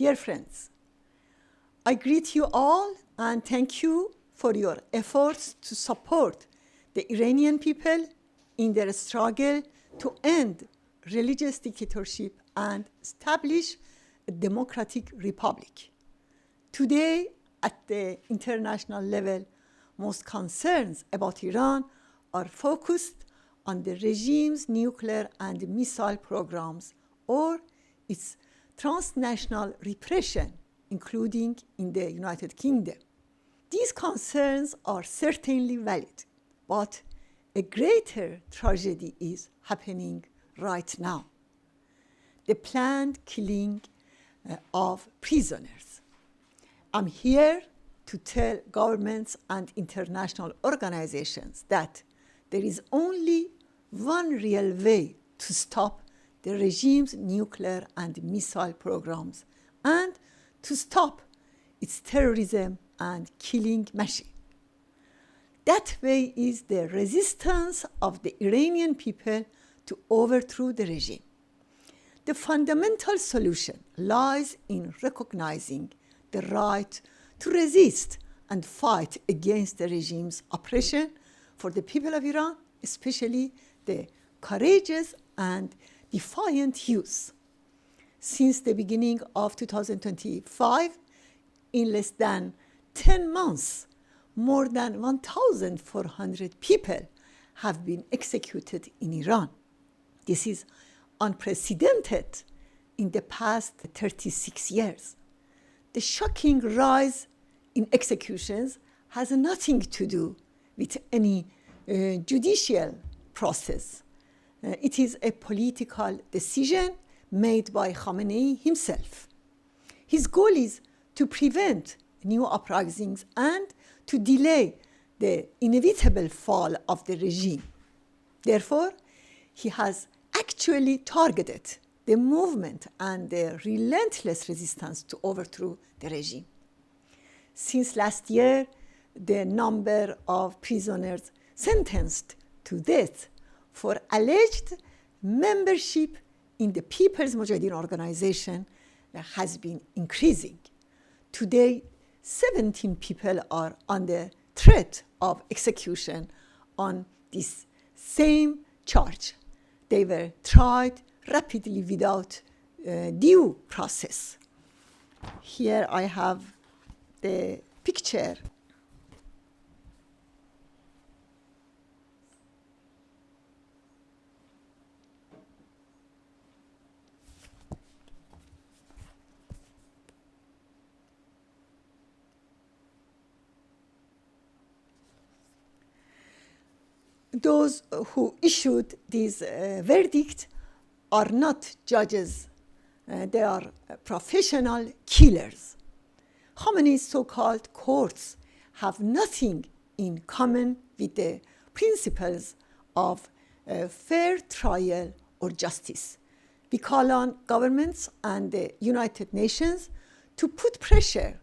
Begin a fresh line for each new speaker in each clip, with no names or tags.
Dear friends, I greet you all and thank you for your efforts to support the Iranian people in their struggle to end religious dictatorship and establish a democratic republic. Today, at the international level, most concerns about Iran are focused on the regime's nuclear and missile programs or its transnational repression, including in the United Kingdom. These concerns are certainly valid, but a greater tragedy is happening right now. The planned killing of prisoners. I'm here to tell governments and international organizations that there is only one real way to stop the regime's nuclear and missile programs and to stop its terrorism and killing machine. That way is the resistance of the Iranian people to overthrow the regime. The fundamental solution lies in recognizing the right to resist and fight against the regime's oppression for the people of Iran, especially the courageous and defiant youth. Since the beginning of 2025, in less than 10 months, more than 1,400 people have been executed in Iran. This is unprecedented in the past 36 years. The shocking rise in executions has nothing to do with any judicial process. It is a political decision made by Khamenei himself. His goal is to prevent new uprisings and to delay the inevitable fall of the regime. Therefore, he has actually targeted the movement and the relentless resistance to overthrow the regime. Since last year, the number of prisoners sentenced to death for alleged membership in the People's Mujahideen organization has been increasing. Today, 17 people are under threat of execution on this same charge. They were tried rapidly without due process. Here I have the picture. Those who issued this verdict are not judges. They are professional killers. Khamenei's so-called courts have nothing in common with the principles of fair trial or justice. We call on governments and the United Nations to put pressure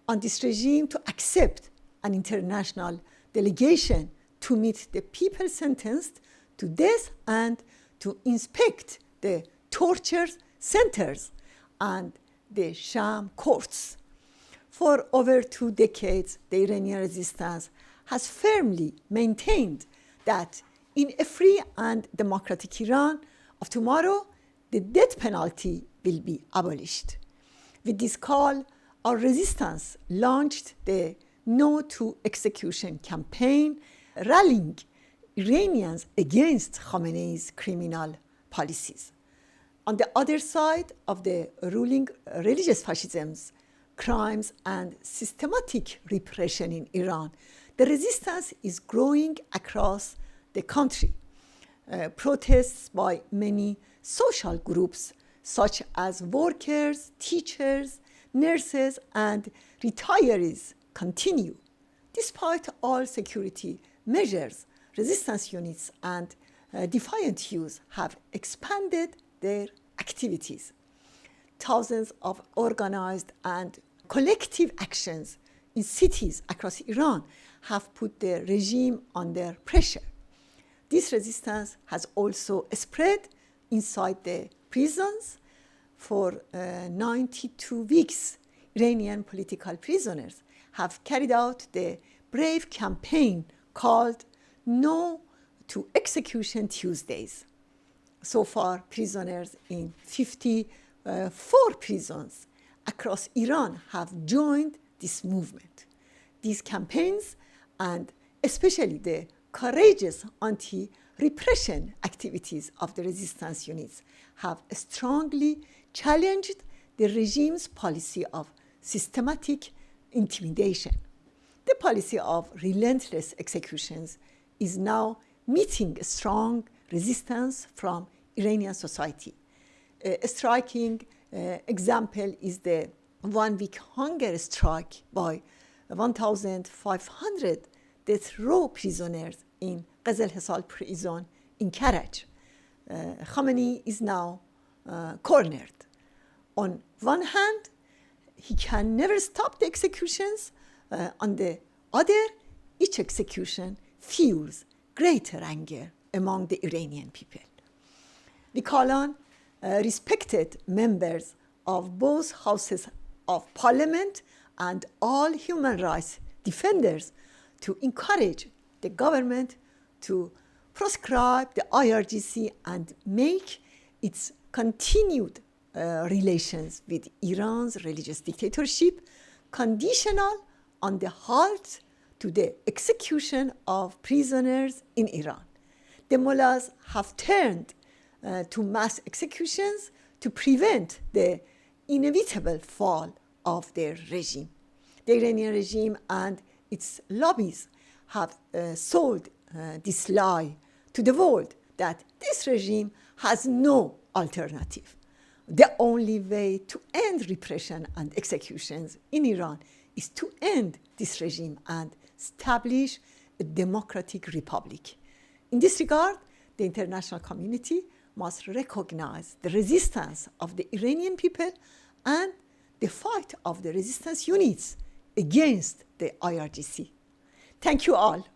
on this regime to accept an international delegation to meet the people sentenced to death and to inspect the torture centers and the sham courts. For over 2 decades, the Iranian resistance has firmly maintained that in a free and democratic Iran of tomorrow, the death penalty will be abolished. With this call, our resistance launched the No to Execution campaign, rallying Iranians against Khamenei's criminal policies. On the other side of the ruling religious fascism's crimes and systematic repression in Iran, the resistance is growing across the country. Protests by many social groups such as workers, teachers, nurses, and retirees continue. Despite all security measures, resistance units and defiant youth have expanded their activities. Thousands of organized and collective actions in cities across Iran have put the regime under pressure. This resistance has also spread inside the prisons. for 92 weeks, Iranian political prisoners have carried out the brave campaign called No to Execution Tuesdays. So far, prisoners in 54 prisons across Iran have joined this movement. These campaigns, and especially the courageous anti-repression activities of the resistance units, have strongly challenged the regime's policy of systematic intimidation. The policy of relentless executions is now meeting strong resistance from Iranian society. A striking example is the one-week hunger strike by 1,500 death row prisoners in Qazal Hisar prison in Karaj. Khamenei is now cornered. On one hand, he can never stop the executions. On the other, each execution fuels greater anger among the Iranian people. We call on respected members of both houses of parliament and all human rights defenders to encourage the government to proscribe the IRGC and make its continued relations with Iran's religious dictatorship conditional on the halt to the execution of prisoners in Iran. The mullahs have turned to mass executions to prevent the inevitable fall of their regime. The Iranian regime and its lobbies have sold this lie to the world that this regime has no alternative. The only way to end repression and executions in Iran is to end this regime and establish a democratic republic. In this regard, the international community must recognize the resistance of the Iranian people and the fight of the resistance units against the IRGC. Thank you all.